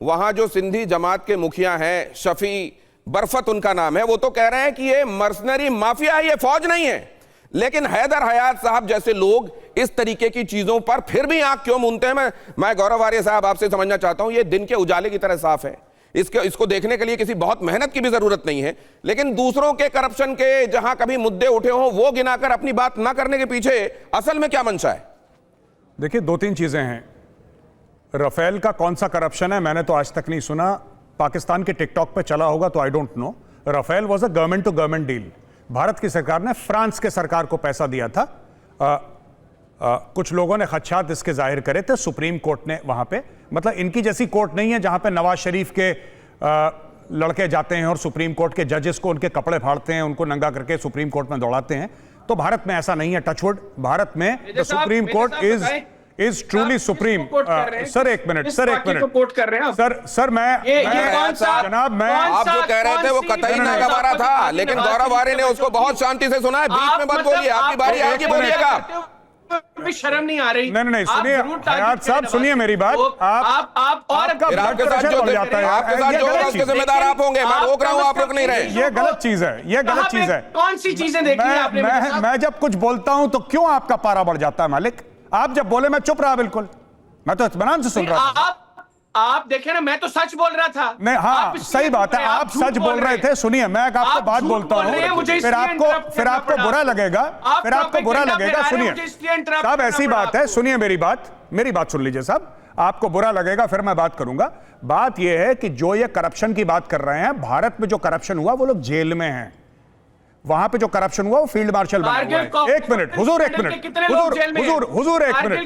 वहां जो सिंधी जमात के मुखिया हैं, शफी बरफत उनका नाम है, वो तो कह रहे हैं कि ये मर्सनरी माफिया है, ये फौज नहीं है। लेकिन हैदर हयात साहब जैसे लोग इस तरीके की चीजों पर फिर भी आंख क्यों मूंदते हैं? मैं गौरव आर्य साहब आपसे समझना चाहता हूं, ये दिन के उजाले की तरह साफ है। इसको देखने के लिए किसी बहुत मेहनत की भी जरूरत नहीं है, लेकिन दूसरों के करप्शन के जहां कभी मुद्दे उठे हों वो गिनाकर अपनी बात ना करने के पीछे असल में क्या मंशा है? देखिए, दो तीन चीजें हैं। राफेल का कौन सा करप्शन है मैंने तो आज तक नहीं सुना। पाकिस्तान के टिकटॉक पे चला होगा तो I don't know. Rafale was a government to government deal. Bharat की सरकार ने फ्रांस के सरकार को पैसा दिया था। कुछ लोगों ने खदशात इसके जाहिर करे थे, सुप्रीम कोर्ट ने वहां पे, मतलब इनकी जैसी कोर्ट नहीं है जहां पे नवाज शरीफ के लड़के जाते हैं और सुप्रीम कोर्ट के जजेस को उनके कपड़े फाड़ते हैं, उनको नंगा करके सुप्रीम कोर्ट में दौड़ाते हैं। तो भारत में ऐसा नहीं है, टचवुड। भारत में the supreme court is truly supreme. Sir एक मिनट कोर्ट कर रहे हैं सर मैं जनाब, मैं आप जो कह रहे थे वो कतई नागवारा था, लेकिन गौरव आर्य ने उसको बहुत शांति से सुना है। बीच में मत बोलिए, आपकी बारी आएगी, बोलिएगा। शर्म नहीं आ रही? नहीं, सुनिए हयात साहब, सुनिए मेरी बात। आप और आपके साथ जो होगा उसके जिम्मेदार आप होंगे। मैं रोक रहा हूँ, आप रोक नहीं रहे। ये गलत चीज है, ये गलत चीज है। कौन सी चीजें देखी आपने? मैं जब कुछ बोलता हूं तो क्यों आपका पारा बढ़ जाता है मालिक? आप जब बोले मैं चुप रहा, बिल्कुल। मैं तो इत्मीनान से सुन रहा था। आप देखे ना, मैं तो सच बोल रहा था। नहीं, हाँ सही बात है, आप सच बोल रहे थे। सुनिए, मैं आपको बात बोलता हूँ, फिर आपको बुरा लगेगा, सुनिए साहब, ऐसी बात है, सुनिए मेरी बात सुन लीजिए साहब। आपको बुरा लगेगा, फिर मैं बात करूंगा। बात यह है कि जो ये करप्शन की बात कर रहे हैं, भारत में जो करप्शन हुआ वो लोग जेल में हैं। वहां पे जो करप्शन हुआ वो फील्ड मार्शल बना हुआ है। एक मिनट हुजूर, एक मिनट हुजूर, एक मिनट।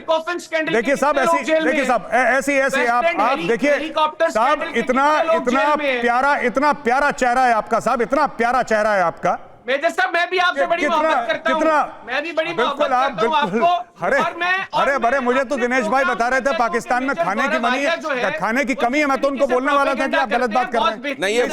देखिए साहब, ऐसी आप देखिए साहब, इतना प्यारा चेहरा है आपका साहब, इतना प्यारा चेहरा है आपका। मेजर साहब, मैं भी आपसे बड़ी मोहब्बत करता हूं। मैं भी बड़ी मोहब्बत करता हूं आपको। अरे मुझे तो दिनेश भाई बता रहे थे पाकिस्तान में खाने की कमी है। मैं तो उनको बोलने वाला था कि आप गलत बात कर रहे हैं। नहीं, ये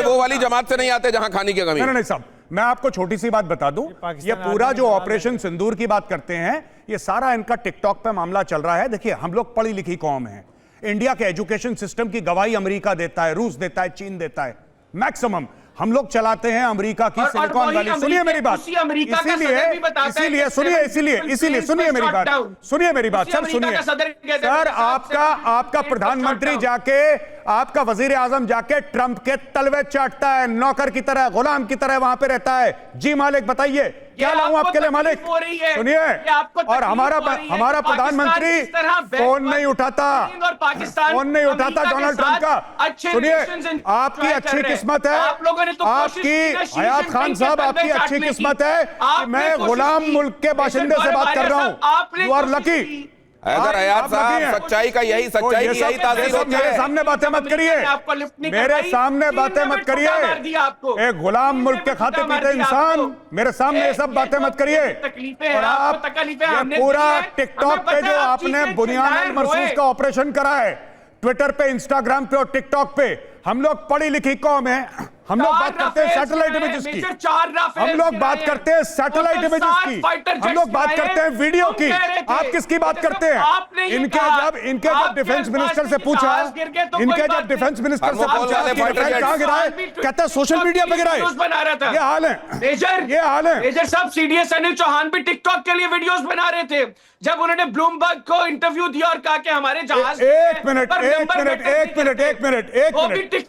वो वाली जमात से नहीं आते जहां खाने की कमी। नहीं साहब, मैं आपको छोटी सी बात बता दूं, ये पूरा जो ऑपरेशन सिंदूर की बात करते हैं, ये सारा इनका टिकटॉक पे मामला चल रहा है। देखिए, हम लोग पढ़ी लिखी कौम है। इंडिया के एजुकेशन सिस्टम की गवाही अमेरिका देता है, रूस देता है, चीन देता है। मैक्सिमम हम लोग चलाते हैं अमेरिका की सिलिकॉन वैली। सुनिए मेरी बात, इसीलिए सुनिए मेरी बात सर, सुनिए सर। आपका प्रधानमंत्री जाके, आपका वजीर आजम जाके ट्रंप के तलवे चाटता है, नौकर की तरह, गुलाम की तरह वहां पे रहता है। जी मालिक, बताइए क्या लाऊं आपके लिए मालिक? सुनिए, और हमारा प्रधानमंत्री फोन नहीं उठाता, डोनाल्ड ट्रंप का। सुनिए, आपकी अच्छी किस्मत है, आपकी हयात खान साहब, आपकी अच्छी किस्मत है कि मैं गुलाम मुल्क के बाशिंदे से बात कर रहा हूं। You are lucky. Haider Hayat साहब, सच्चाई की यही तासीर होती है। मेरे सामने बातें मत करिए, मेरे सामने बातें मत करिए। एक गुलाम मुल्क के खाते पीते इंसान, मेरे सामने ये सब बातें मत करिए। और आप ये पूरा टिकटॉक पे जो आपने बुनियाद मरसूस का ऑपरेशन करा है, ट्विटर पे, इंस्टाग्राम पे और टिकटॉक पे, हम लोग पढ़ी लिखी कौम है। हम लोग बात करते हैं सैटेलाइट इमेजेस की, हम लोग बात करते हैं सैटेलाइट इमेजेस की, हम लोग बात करते हैं वीडियो की। आप किसकी बात करते हैं? इनके जब डिफेंस मिनिस्टर से पूछा, कहां गिराए, कहते हैं सोशल मीडिया पे गिराए। ये हाल है मेजर साहब। सीडीएस अनिल चौहान भी टिकटॉक के लिए वीडियोस बना रहे थे जब उन्होंने ब्लूमबर्ग को इंटरव्यू दिया और कहा कि हमारे जहाज। एक मिनट,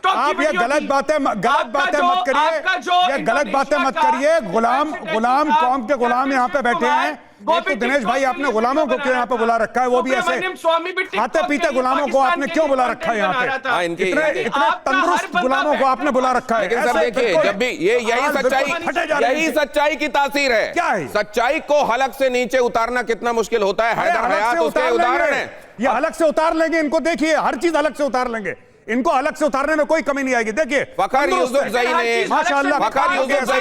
आप ये गलत बातें मत करिए। गुलाम कौम के गुलाम यहाँ पे बैठे हैं। तो दिनेश भाई, आपने गुलामों को क्यों यहाँ पे बुला रखा है? वो भी ऐसे खाते पीते गुलामों को आपने क्यों बुला रखा है यहाँ पे? इतने तंदुरुस्त गुलामों को आपने बुला रखा है। लेकिन सर देखिए, जब भी यही सच्चाई की तासीर है। क्या है? सच्चाई को हलक से नीचे उतारना कितना मुश्किल होता है। हैदर हयात उसके उदाहरण है। ये हलक से उतार लेंगे, इनको देखिए, हर चीज हलक से उतार लेंगे। इनको अलग से उतारने में कोई कमी नहीं आएगी। देखिए, वकार यूसुफजई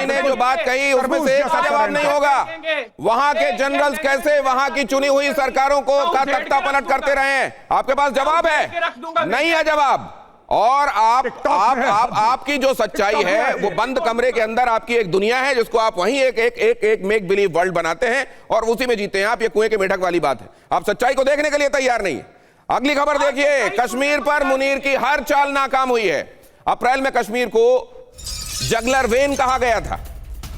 ने जो बात कही, उसमें से एक जवाब नहीं होगा। वहां के जनरल्स कैसे वहां की चुनी हुई सरकारों को का तख्ता पलट करते रहे हैं? आपके पास जवाब है? नहीं है जवाब। और आपकी जो सच्चाई है वो बंद कमरे के अंदर आपकी एक दुनिया है जिसको आप वहीं एक मेक बिलीव वर्ल्ड बनाते हैं और उसी में जीते हैं आप। ये कुएं के मेढक वाली बात है। आप सच्चाई को देखने के लिए तैयार नहीं है। अगली खबर देखिए, कश्मीर पर मुनीर की हर चाल नाकाम हुई है। अप्रैल में कश्मीर को जगलर वेन कहा गया था।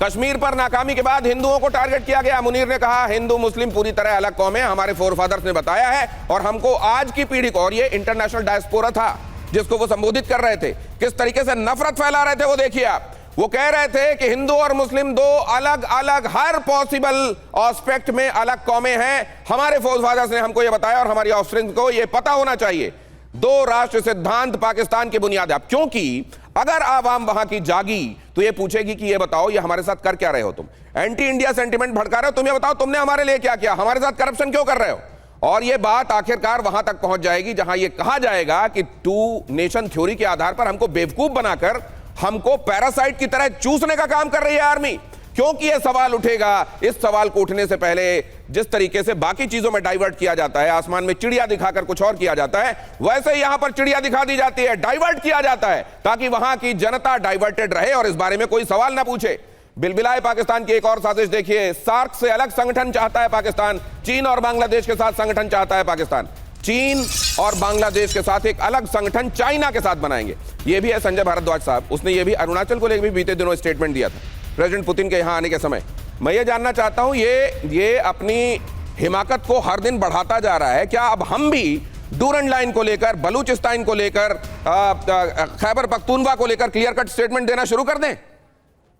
कश्मीर पर नाकामी के बाद हिंदुओं को टारगेट किया गया। मुनीर ने कहा, हिंदू मुस्लिम पूरी तरह अलग कौमें, हमारे फोरफादर्स ने बताया है और हमको आज की पीढ़ी को, और ये इंटरनेशनल डायस्पोरा था जिसको वो संबोधित कर रहे थे, किस तरीके से नफरत फैला रहे थे वो देखिए आप। वो कह रहे थे कि हिंदू और मुस्लिम दो अलग अलग, हर पॉसिबल एस्पेक्ट में अलग कौमें हैं। हमारे फोरफादर्स ने हमको ये बताया और हमारी ऑफस्प्रिंग को ये पता होना चाहिए। दो राष्ट्र सिद्धांत पाकिस्तान की बुनियाद है। क्योंकि अगर आवाम वहां की जागी तो ये पूछेगी कि ये बताओ ये हमारे साथ कर क्या रहे हो, तुम एंटी इंडिया सेंटिमेंट भड़का रहे हो, तुम ये बताओ तुमने हमारे लिए क्या किया, हमारे साथ करप्शन क्यों कर रहे हो। और ये बात आखिरकार वहां तक पहुंच जाएगी जहां ये कहा जाएगा कि टू नेशन थ्योरी के आधार पर हमको बेवकूफ बनाकर हमको पैरासाइट की तरह चूसने का काम कर रही है आर्मी। क्योंकि यह सवाल उठेगा, इस सवाल को उठने से पहले जिस तरीके से बाकी चीजों में डाइवर्ट किया जाता है, आसमान में चिड़िया दिखाकर कुछ और किया जाता है, वैसे ही यहां पर चिड़िया दिखा दी जाती है, डाइवर्ट किया जाता है ताकि वहां की जनता डाइवर्टेड रहे और इस बारे में कोई सवाल ना पूछे। बिलबिलाए पाकिस्तान की एक और साजिश देखिए। सार्क से अलग संगठन चाहता है पाकिस्तान, चीन और बांग्लादेश के साथ संगठन चाहता है पाकिस्तान। चीन और बांग्लादेश के साथ एक अलग संगठन चाइना के साथ बनाएंगे। यह भी है संजय भारद्वाज साहब, उसने ये भी अरुणाचल को लेकर भी बीते दिनों स्टेटमेंट दिया था प्रेसिडेंट पुतिन के यहां आने के समय। मैं ये जानना चाहता हूं, ये अपनी हिमाकत को हर दिन बढ़ाता जा रहा है, क्या अब हम भी डूरंड लाइन को लेकर, बलूचिस्तान को लेकर, खैबर पख्तूनवा को लेकर क्लियर कट स्टेटमेंट देना शुरू कर दें?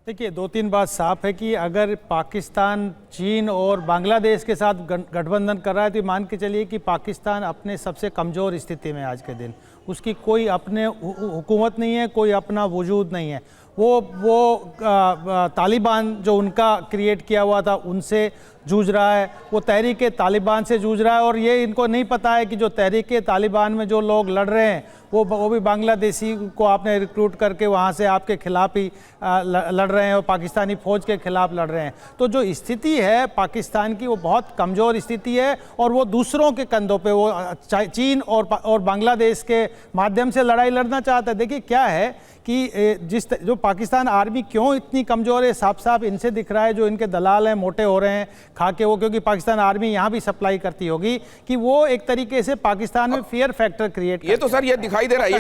देखिए, दो तीन बात साफ है कि अगर पाकिस्तान चीन और बांग्लादेश के साथ गठबंधन कर रहा है तो मान के चलिए कि पाकिस्तान अपने सबसे कमज़ोर स्थिति में आज के दिन, उसकी कोई अपने हुकूमत नहीं है, कोई अपना वजूद नहीं है। वो तालिबान जो उनका क्रिएट किया हुआ था उनसे जूझ रहा है, वो तहरीक तालिबान से जूझ रहा है। और ये इनको नहीं पता है कि जो तहरीक तालिबान में जो लोग लड़ रहे हैं वो भी बांग्लादेशी को आपने रिक्रूट करके वहाँ से आपके खिलाफ ही लड़ रहे हैं और पाकिस्तानी फ़ौज के खिलाफ लड़ रहे हैं। तो जो स्थिति है पाकिस्तान की वो बहुत कमज़ोर स्थिति है और वो दूसरों के कंधों पे वो चीन और बांग्लादेश के माध्यम से लड़ाई लड़ना चाहता है। देखिए क्या है कि जो पाकिस्तान आर्मी क्यों इतनी कमज़ोर है, साफ साफ इनसे दिख रहा है। जो इनके दलाल हैं मोटे हो रहे हैं खा के वो, क्योंकि पाकिस्तान आर्मी यहाँ भी सप्लाई करती होगी कि वो एक तरीके से पाकिस्तान में फियर फैक्टर क्रिएट। ये तो सर ये दिखाई दे रहा है,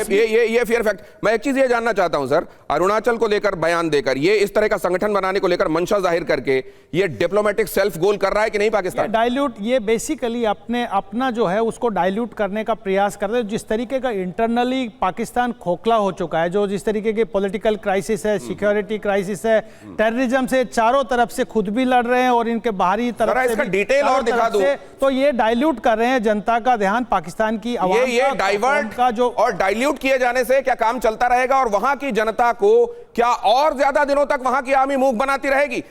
ये फियर फैक्टर। मैं एक चीज ये जानना चाहता हूं सर, अरुणाचल को लेकर बयान देकर, ये इस तरह का संगठन बनाने को लेकर मंशा जाहिर करके ये डिप्लोमेटिक सेल्फ गोल कर रहा है कि नहीं पाकिस्तान? डाइल्यूट, ये बेसिकली अपना जो है उसको डाइल्यूट करने का प्रयास कर रहे हैं। जिस तरीके का इंटरनली पाकिस्तान खोखला हो चुका है, जो जिस तरीके के पॉलिटिकल क्राइसिस है, सिक्योरिटी क्राइसिस है, टेररिज्म से चारों तरफ से खुद भी लड़ रहे हैं और इनके बाहरी तरफ से भी डिटेल और दिखा दूं, तो ये डाइल्यूट कर रहे हैं जनता का ध्यान पाकिस्तान की आवाम ये डाइवर्ट का जो और डाइल्यूट किए जाने से क्या काम चलता रहेगा और वहां की जनता को क्या और ज्यादा दिनों तक वहां की आर्मी मूक बनाती रहेगी?